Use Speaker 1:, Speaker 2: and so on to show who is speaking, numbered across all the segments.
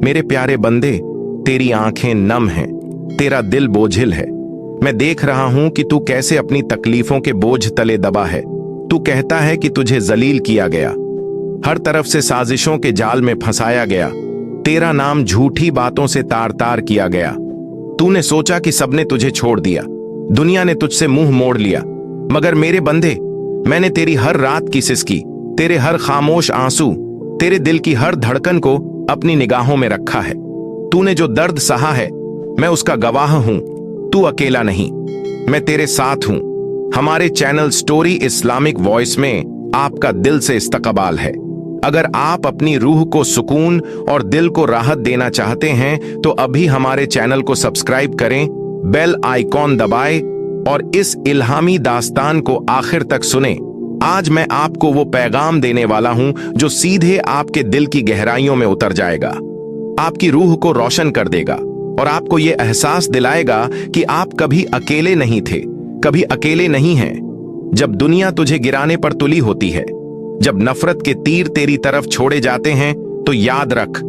Speaker 1: मेरे प्यारे बंदे, तेरी आंखें नम हैं, तेरा दिल बोझिल है। मैं देख रहा हूं कि तू कैसे अपनी तकलीफों के बोझ तले दबा है। तू कहता है कि तुझे जलील किया गया, हर तरफ से साजिशों के जाल में फंसाया गया, तेरा नाम झूठी बातों से तार तार किया गया। तूने सोचा कि सबने तुझे छोड़ दिया, दुनिया ने तुझसे मुंह मोड़ लिया। मगर मेरे बंदे, मैंने तेरी हर रात की सिसकी, तेरे हर खामोश आंसू, तेरे दिल की हर धड़कन को अपनी निगाहों में रखा है। तूने जो दर्द सहा है, मैं उसका गवाह हूं। तू अकेला नहीं, मैं तेरे साथ हूं। हमारे चैनल स्टोरी इस्लामिक वॉइस में आपका दिल से इस्तकबाल है। अगर आप अपनी रूह को सुकून और दिल को राहत देना चाहते हैं तो अभी हमारे चैनल को सब्सक्राइब करें, बेल आइकॉन दबाएं और इस इल्हामी दास्तान को आखिर तक सुने। आज मैं आपको वो पैगाम देने वाला हूं जो सीधे आपके दिल की गहराइयों में उतर जाएगा, आपकी रूह को रोशन कर देगा और आपको ये एहसास दिलाएगा कि आप कभी अकेले नहीं थे, कभी अकेले नहीं हैं। जब दुनिया तुझे गिराने पर तुली होती है, जब नफरत के तीर तेरी तरफ छोड़े जाते हैं, तो याद रख,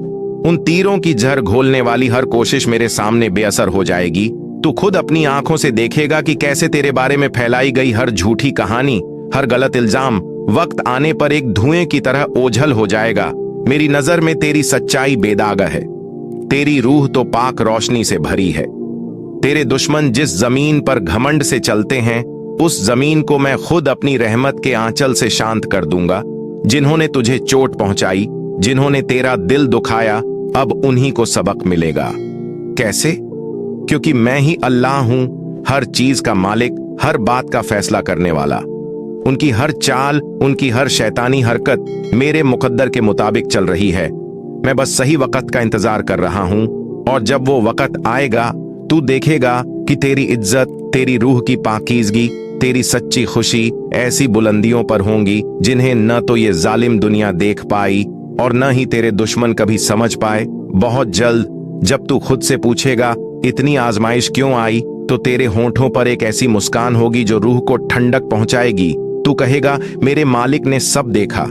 Speaker 1: उन तीरों की जहर घोलने वाली हर कोशिश मेरे सामने बेअसर हो जाएगी। तू खुद अपनी आंखों से देखेगा कि कैसे तेरे बारे में फैलाई गई हर झूठी कहानी, हर गलत इल्जाम वक्त आने पर एक धुएं की तरह ओझल हो जाएगा। मेरी नजर में तेरी सच्चाई बेदाग है, तेरी रूह तो पाक रोशनी से भरी है। तेरे दुश्मन जिस जमीन पर घमंड से चलते हैं, उस जमीन को मैं खुद अपनी रहमत के आंचल से शांत कर दूंगा। जिन्होंने तुझे चोट पहुंचाई, जिन्होंने तेरा दिल दुखाया, अब उन्हीं को सबक मिलेगा। कैसे? क्योंकि मैं ही अल्लाह हूं, हर चीज का मालिक, हर बात का फैसला करने वाला। उनकी हर चाल, उनकी हर शैतानी हरकत मेरे मुकद्दर के मुताबिक चल रही है। मैं बस सही वक्त का इंतजार कर रहा हूं, और जब वो वक्त आएगा तू देखेगा कि तेरी इज्जत, तेरी रूह की पाकीज़गी, तेरी सच्ची खुशी ऐसी बुलंदियों पर होंगी जिन्हें न तो ये जालिम दुनिया देख पाई और न ही तेरे दुश्मन कभी समझ पाए। बहुत जल्द जब तू खुद से पूछेगा इतनी आजमाइश क्यों आई, तो तेरे होंठों पर एक ऐसी मुस्कान होगी जो रूह को ठंडक पहुंचाएगी। तू कहेगा, मेरे मालिक ने सब देखा,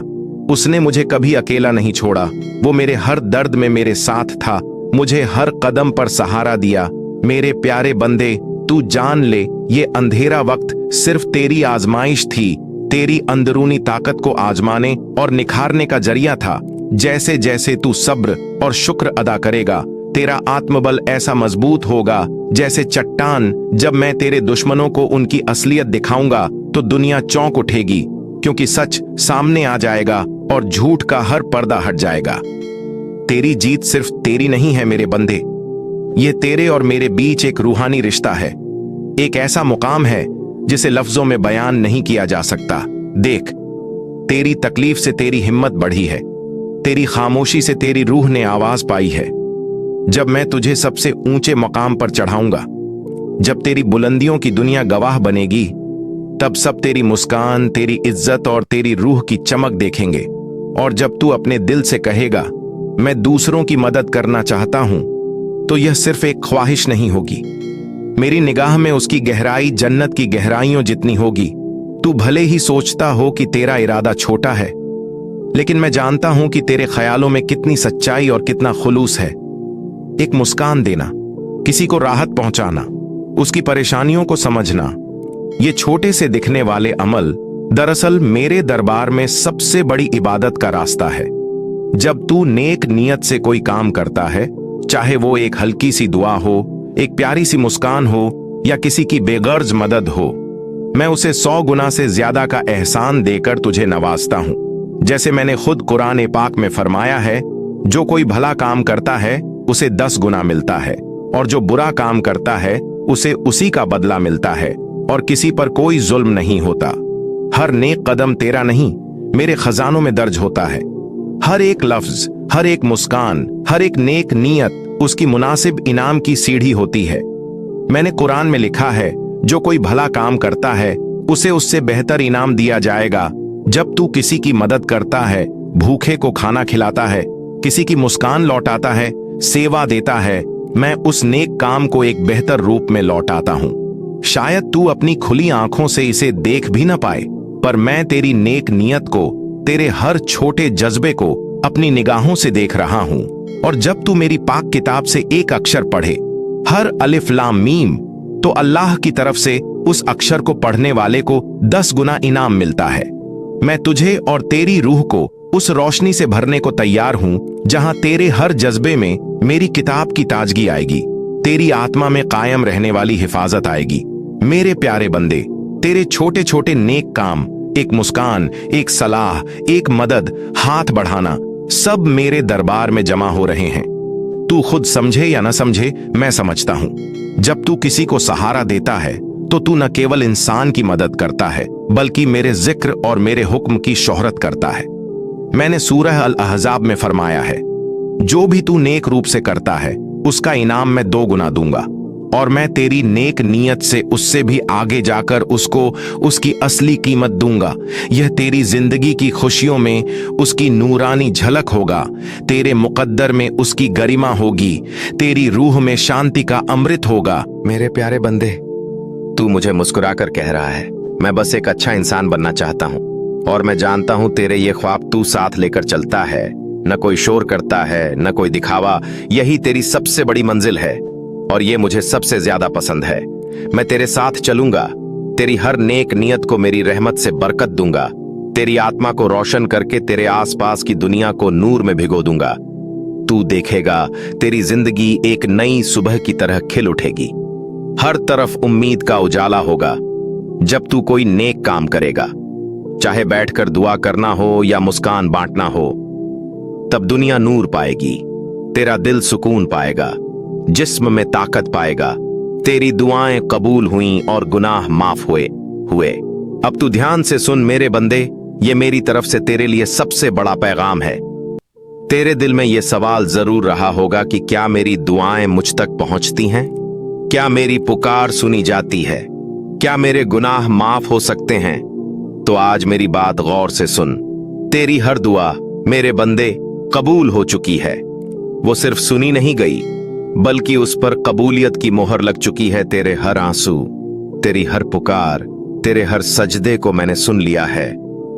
Speaker 1: उसने मुझे कभी अकेला नहीं छोड़ा, वो मेरे हर दर्द में मेरे साथ था, मुझे हर कदम पर सहारा दिया। मेरे प्यारे बंदे, तू जान ले, ये अंधेरा वक्त सिर्फ तेरी आजमाइश थी, तेरी अंदरूनी ताकत को आजमाने और निखारने का जरिया था। जैसे जैसे तू सब्र और शुक्र अदा करेगा, तेरा आत्मबल ऐसा मजबूत होगा जैसे चट्टान। जब मैं तेरे दुश्मनों को उनकी असलियत दिखाऊंगा तो दुनिया चौंक उठेगी, क्योंकि सच सामने आ जाएगा और झूठ का हर पर्दा हट जाएगा। तेरी जीत सिर्फ तेरी नहीं है मेरे बंदे, ये तेरे और मेरे बीच एक रूहानी रिश्ता है, एक ऐसा मुकाम है जिसे लफ्जों में बयान नहीं किया जा सकता। देख, तेरी तकलीफ से तेरी हिम्मत बढ़ी है, तेरी खामोशी से तेरी रूह ने आवाज पाई है। जब मैं तुझे सबसे ऊंचे मकाम पर चढ़ाऊंगा, जब तेरी बुलंदियों की दुनिया गवाह बनेगी, तब सब तेरी मुस्कान, तेरी इज्जत और तेरी रूह की चमक देखेंगे। और जब तू अपने दिल से कहेगा, मैं दूसरों की मदद करना चाहता हूं, तो यह सिर्फ एक ख्वाहिश नहीं होगी, मेरी निगाह में उसकी गहराई जन्नत की गहराइयों जितनी होगी। तू भले ही सोचता हो कि तेरा इरादा छोटा है, लेकिन मैं जानता हूं कि तेरे ख्यालों में कितनी सच्चाई और कितना खुलूस है। एक मुस्कान देना, किसी को राहत पहुंचाना, उसकी परेशानियों को समझना, ये छोटे से दिखने वाले अमल दरअसल मेरे दरबार में सबसे बड़ी इबादत का रास्ता है। जब तू नेक नियत से कोई काम करता है, चाहे वो एक हल्की सी दुआ हो, एक प्यारी सी मुस्कान हो या किसी की बेगर्ज मदद हो, मैं उसे 100 गुना से ज्यादा का एहसान देकर तुझे नवाजता हूं। जैसे मैंने खुद कुरान पाक में फरमाया है, जो कोई भला काम करता है उसे 10 गुना मिलता है, और जो बुरा काम करता है उसे उसी का बदला मिलता है, और किसी पर कोई जुल्म नहीं होता। हर नेक कदम तेरा नहीं, मेरे खजानों में दर्ज होता है। हर एक लफ्ज, हर एक मुस्कान, हर एक नेक नीयत उसकी मुनासिब इनाम की सीढ़ी होती है। मैंने कुरान में लिखा है, जो कोई भला काम करता है उसे उससे बेहतर इनाम दिया जाएगा। जब तू किसी की मदद करता है, भूखे को खाना खिलाता है, किसी की मुस्कान लौटाता है, सेवा देता है, मैं उस नेक काम को एक बेहतर रूप में लौटाता हूं। शायद तू अपनी खुली आंखों से इसे देख भी न पाए, पर मैं तेरी नेक नियत को, तेरे हर छोटे जज्बे को अपनी निगाहों से देख रहा हूं। और जब तू मेरी पाक किताब से एक अक्षर पढ़े, हर अलिफ लाम मीम, तो अल्लाह की तरफ से उस अक्षर को पढ़ने वाले को 10 गुना इनाम मिलता है। मैं तुझे और तेरी रूह को उस रोशनी से भरने को तैयार हूं जहां तेरे हर जज्बे में मेरी किताब की ताजगी आएगी, तेरी आत्मा में कायम रहने वाली हिफाजत आएगी। मेरे प्यारे बंदे, तेरे छोटे छोटे नेक काम, एक मुस्कान, एक सलाह, एक मदद, हाथ बढ़ाना, सब मेरे दरबार में जमा हो रहे हैं। तू खुद समझे या न समझे, मैं समझता हूं। जब तू किसी को सहारा देता है तो तू न केवल इंसान की मदद करता है, बल्कि मेरे जिक्र और मेरे हुक्म की शोहरत करता है। मैंने सूरह अल अहज़ाब में फरमाया है, जो भी तू नेक रूप से करता है उसका इनाम मैं 2 गुना दूंगा, और मैं तेरी नेक नीयत से उससे भी आगे जाकर उसको उसकी असली कीमत दूंगा। यह तेरी जिंदगी की खुशियों में उसकी नूरानी झलक होगा, तेरे मुकद्दर में उसकी गरिमा होगी, तेरी रूह में शांति का अमृत होगा। मेरे प्यारे बंदे, तू मुझे मुस्कुराकर कह रहा है, मैं बस एक अच्छा इंसान बनना चाहता हूं, और मैं जानता हूं तेरे ये ख्वाब तू साथ लेकर चलता है। न कोई शोर करता है, न कोई दिखावा, यही तेरी सबसे बड़ी मंजिल है, और ये मुझे सबसे ज्यादा पसंद है। मैं तेरे साथ चलूंगा, तेरी हर नेक नियत को मेरी रहमत से बरकत दूंगा, तेरी आत्मा को रोशन करके तेरे आसपास की दुनिया को नूर में भिगो दूंगा। तू देखेगा तेरी जिंदगी एक नई सुबह की तरह खिल उठेगी, हर तरफ उम्मीद का उजाला होगा। जब तू कोई नेक काम करेगा, चाहे बैठकर दुआ करना हो या मुस्कान बांटना हो, तब दुनिया नूर पाएगी, तेरा दिल सुकून पाएगा, जिस्म में ताकत पाएगा, तेरी दुआएं कबूल हुई और गुनाह माफ हुए। अब तू ध्यान से सुन मेरे बंदे, ये मेरी तरफ से तेरे लिए सबसे बड़ा पैगाम है। तेरे दिल में ये सवाल जरूर रहा होगा कि क्या मेरी दुआएं मुझ तक पहुंचती हैं? क्या मेरी पुकार सुनी जाती है? क्या मेरे गुनाह माफ हो सकते हैं? तो आज मेरी बात गौर से सुन। तेरी हर दुआ मेरे बंदे कबूल हो चुकी है। वो सिर्फ सुनी नहीं गई, बल्कि उस पर कबूलियत की मोहर लग चुकी है। तेरे हर आंसू, तेरी हर पुकार, तेरे हर सजदे को मैंने सुन लिया है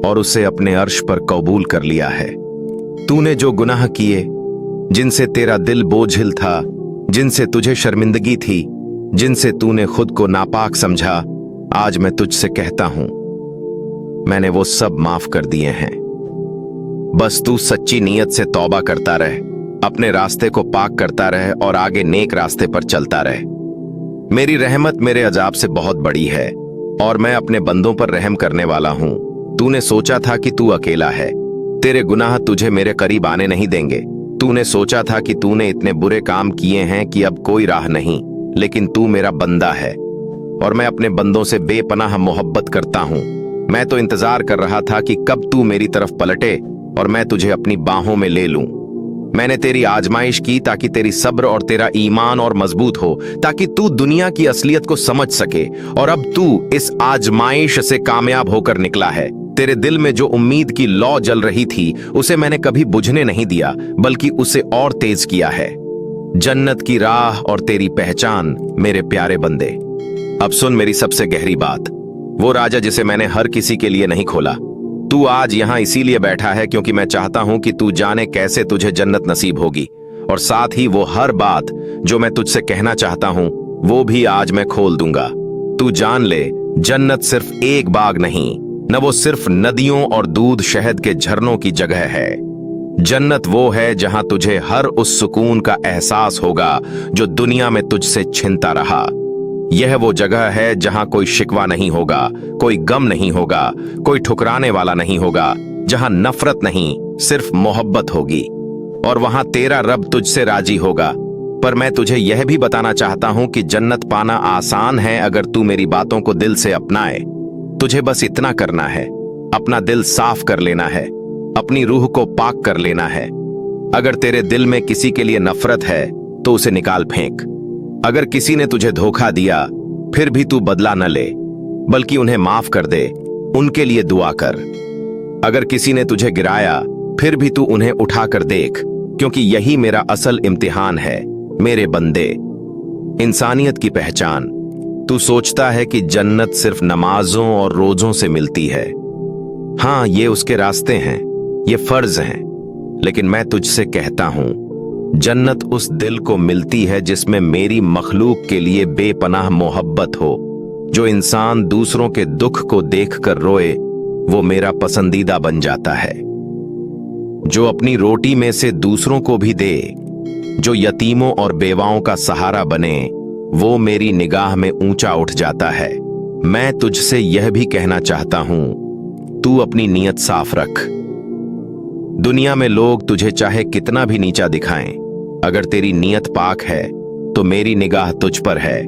Speaker 1: और उसे अपने अर्श पर कबूल कर लिया है। तूने जो गुनाह किए, जिनसे तेरा दिल बोझिल था, जिनसे तुझे शर्मिंदगी थी, जिनसे तूने खुद को नापाक समझा, आज मैं तुझसे कहता हूं, मैंने वो सब माफ कर दिए हैं। बस तू सच्ची नीयत से तौबा करता रहे, अपने रास्ते को पाक करता रहे और आगे नेक रास्ते पर चलता रहे। मेरी रहमत मेरे अजाब से बहुत बड़ी है और मैं अपने बंदों पर रहम करने वाला हूं। तूने सोचा था कि तू अकेला है, तेरे गुनाह तुझे मेरे करीब आने नहीं देंगे। तूने सोचा था कि तूने इतने बुरे काम किए हैं कि अब कोई राह नहीं, लेकिन तू मेरा बंदा है और मैं अपने बंदों से बेपनाह मोहब्बत करता हूं। मैं तो इंतजार कर रहा था कि कब तू मेरी तरफ पलटे और मैं तुझे अपनी बाहों में ले लूं। मैंने तेरी आजमाइश की ताकि तेरी सब्र और तेरा ईमान और मजबूत हो, ताकि तू दुनिया की असलियत को समझ सके। और अब तू इस आजमाइश से कामयाब होकर निकला है। तेरे दिल में जो उम्मीद की लौ जल रही थी, उसे मैंने कभी बुझने नहीं दिया, बल्कि उसे और तेज किया है। जन्नत की राह और तेरी पहचान, मेरे प्यारे बंदे। अब सुन मेरी सबसे गहरी बात, वो राजा जिसे मैंने हर किसी के लिए नहीं खोला। तू आज यहां इसीलिए बैठा है क्योंकि मैं चाहता हूं कि तू जाने कैसे तुझे जन्नत नसीब होगी, और साथ ही वो हर बात जो मैं तुझसे कहना चाहता हूं वो भी आज मैं खोल दूंगा। तू जान ले, जन्नत सिर्फ एक बाग नहीं, न वो सिर्फ नदियों और दूध शहद के झरनों की जगह है। जन्नत वो है जहां तुझे हर उस सुकून का एहसास होगा जो दुनिया में तुझसे छिनता रहा। यह वो जगह है जहां कोई शिकवा नहीं होगा, कोई गम नहीं होगा, कोई ठुकराने वाला नहीं होगा, जहां नफरत नहीं, सिर्फ मोहब्बत होगी। और वहां तेरा रब तुझसे राजी होगा। पर मैं तुझे यह भी बताना चाहता हूं कि जन्नत पाना आसान है अगर तू मेरी बातों को दिल से अपनाए। तुझे बस इतना करना है, अपना दिल साफ कर लेना है, अपनी रूह को पाक कर लेना है। अगर तेरे दिल में किसी के लिए नफरत है तो उसे निकाल फेंक। अगर किसी ने तुझे धोखा दिया फिर भी तू बदला न ले, बल्कि उन्हें माफ कर दे, उनके लिए दुआ कर। अगर किसी ने तुझे गिराया फिर भी तू उन्हें उठाकर देख, क्योंकि यही मेरा असल इम्तिहान है। मेरे बंदे, इंसानियत की पहचान। तू सोचता है कि जन्नत सिर्फ नमाजों और रोजों से मिलती है। हाँ, ये उसके रास्ते हैं, ये फर्ज हैं, लेकिन मैं तुझसे कहता हूं, जन्नत उस दिल को मिलती है जिसमें मेरी मखलूक के लिए बेपनाह मोहब्बत हो। जो इंसान दूसरों के दुख को देखकर रोए वो मेरा पसंदीदा बन जाता है। जो अपनी रोटी में से दूसरों को भी दे, जो यतीमों और बेवाओं का सहारा बने, वो मेरी निगाह में ऊंचा उठ जाता है। मैं तुझसे यह भी कहना चाहता हूं, तू अपनी नीयत साफ रख। दुनिया में लोग तुझे चाहे कितना भी नीचा दिखाएं, अगर तेरी नीयत पाक है तो मेरी निगाह तुझ पर है।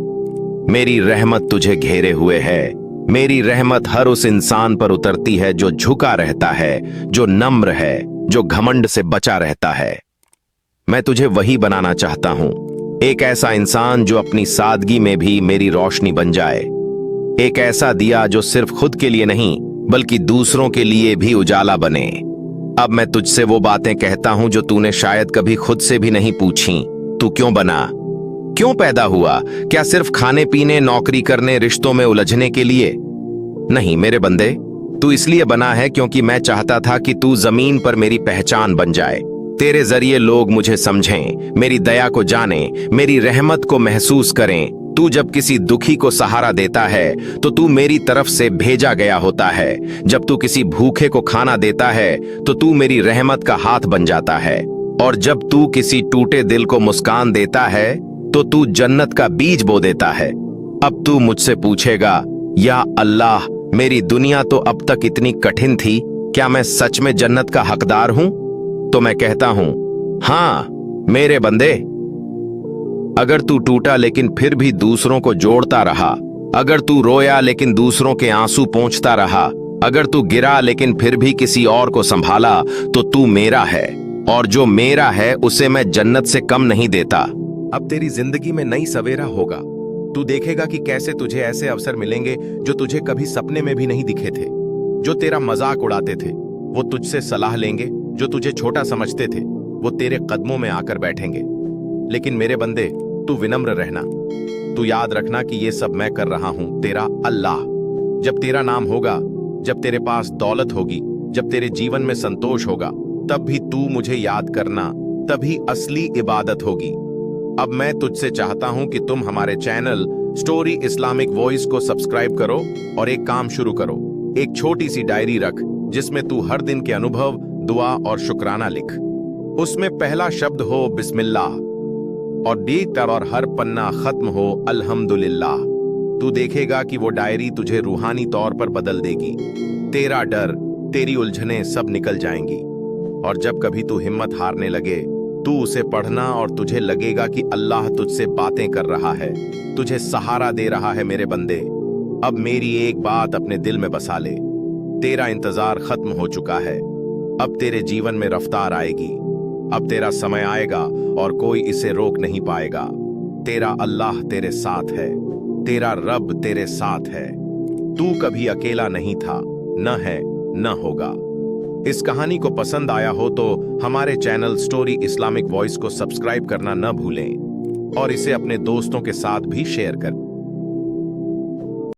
Speaker 1: मेरी रहमत तुझे घेरे हुए है। मेरी रहमत हर उस इंसान पर उतरती है जो झुका रहता है, जो नम्र है, जो घमंड से बचा रहता है। मैं तुझे वही बनाना चाहता हूं, एक ऐसा इंसान जो अपनी सादगी में भी मेरी रोशनी बन जाए। एक ऐसा दिया जो सिर्फ खुद के लिए नहीं बल्कि दूसरों के लिए भी उजाला बने। अब मैं तुझसे वो बातें कहता हूं जो तूने शायद कभी खुद से भी नहीं पूछी। तू क्यों बना, क्यों पैदा हुआ? क्या सिर्फ खाने पीने, नौकरी करने, रिश्तों में उलझने के लिए? नहीं मेरे बंदे, तू इसलिए बना है क्योंकि मैं चाहता था कि तू जमीन पर मेरी पहचान बन जाए। तेरे जरिए लोग मुझे समझें, मेरी दया को जानें, मेरी रहमत को महसूस करें। तू जब किसी दुखी को सहारा देता है तो तू मेरी तरफ से भेजा गया होता है। जब तू किसी भूखे को खाना देता है तो तू मेरी रहमत का हाथ बन जाता है। और जब तू किसी टूटे दिल को मुस्कान देता है तो तू जन्नत का बीज बो देता है। अब तू मुझसे पूछेगा, या अल्लाह, मेरी दुनिया तो अब तक इतनी कठिन थी, क्या मैं सच में जन्नत का हकदार हूं? तो मैं कहता हूं, हां मेरे बंदे। अगर तू टूटा लेकिन फिर भी दूसरों को जोड़ता रहा, अगर तू रोया लेकिन दूसरों के आंसू पोंछता रहा, अगर तू गिरा लेकिन फिर भी किसी और को संभाला, तो तू मेरा है। और जो मेरा है उसे मैं जन्नत से कम नहीं देता। अब तेरी जिंदगी में नई सवेरा होगा। तू देखेगा कि कैसे तुझे ऐसे अवसर मिलेंगे जो तुझे कभी सपने में भी नहीं दिखे थे। जो तेरा मजाक उड़ाते थे वो तुझसे सलाह लेंगे, जो तुझे छोटा समझते थे वो तेरे कदमों में आकर बैठेंगे। लेकिन मेरे बंदे, तू विनम्र रहना। तू याद रखना कि ये सब मैं कर रहा हूं, तेरा अल्लाह। जब तेरा नाम होगा, जब तेरे पास दौलत होगी, जब तेरे जीवन में संतोष होगा, तब भी तू मुझे याद करना, तभी असली इबादत होगी। अब मैं तुझसे चाहता हूं कि तुम हमारे चैनल स्टोरी इस्लामिक वॉइस को सब्सक्राइब करो और एक काम शुरू करो। एक छोटी सी डायरी रख जिसमें तू हर दिन के अनुभव, दुआ और शुक्राना लिख। उसमें पहला शब्द हो बिस्मिल्लाह और दीतर और हर पन्ना खत्म हो अल्हम्दुलिल्लाह। तू देखेगा कि वो डायरी तुझे रूहानी तौर पर बदल देगी। तेरा डर, तेरी उलझनें सब निकल जाएंगी। और जब कभी तू हिम्मत हारने लगे, तू उसे पढ़ना और तुझे लगेगा कि अल्लाह तुझसे बातें कर रहा है, तुझे सहारा दे रहा है। मेरे बंदे, अब मेरी एक बात अपने दिल में बसा ले, तेरा इंतजार खत्म हो चुका है। अब तेरे जीवन में रफ्तार आएगी। अब तेरा समय आएगा और कोई इसे रोक नहीं पाएगा। तेरा अल्लाह तेरे साथ है, तेरा रब तेरे साथ है। तू कभी अकेला नहीं था, न है न होगा। इस कहानी को पसंद आया हो तो हमारे चैनल स्टोरी इस्लामिक वॉइस को सब्सक्राइब करना न भूलें और इसे अपने दोस्तों के साथ भी शेयर करें।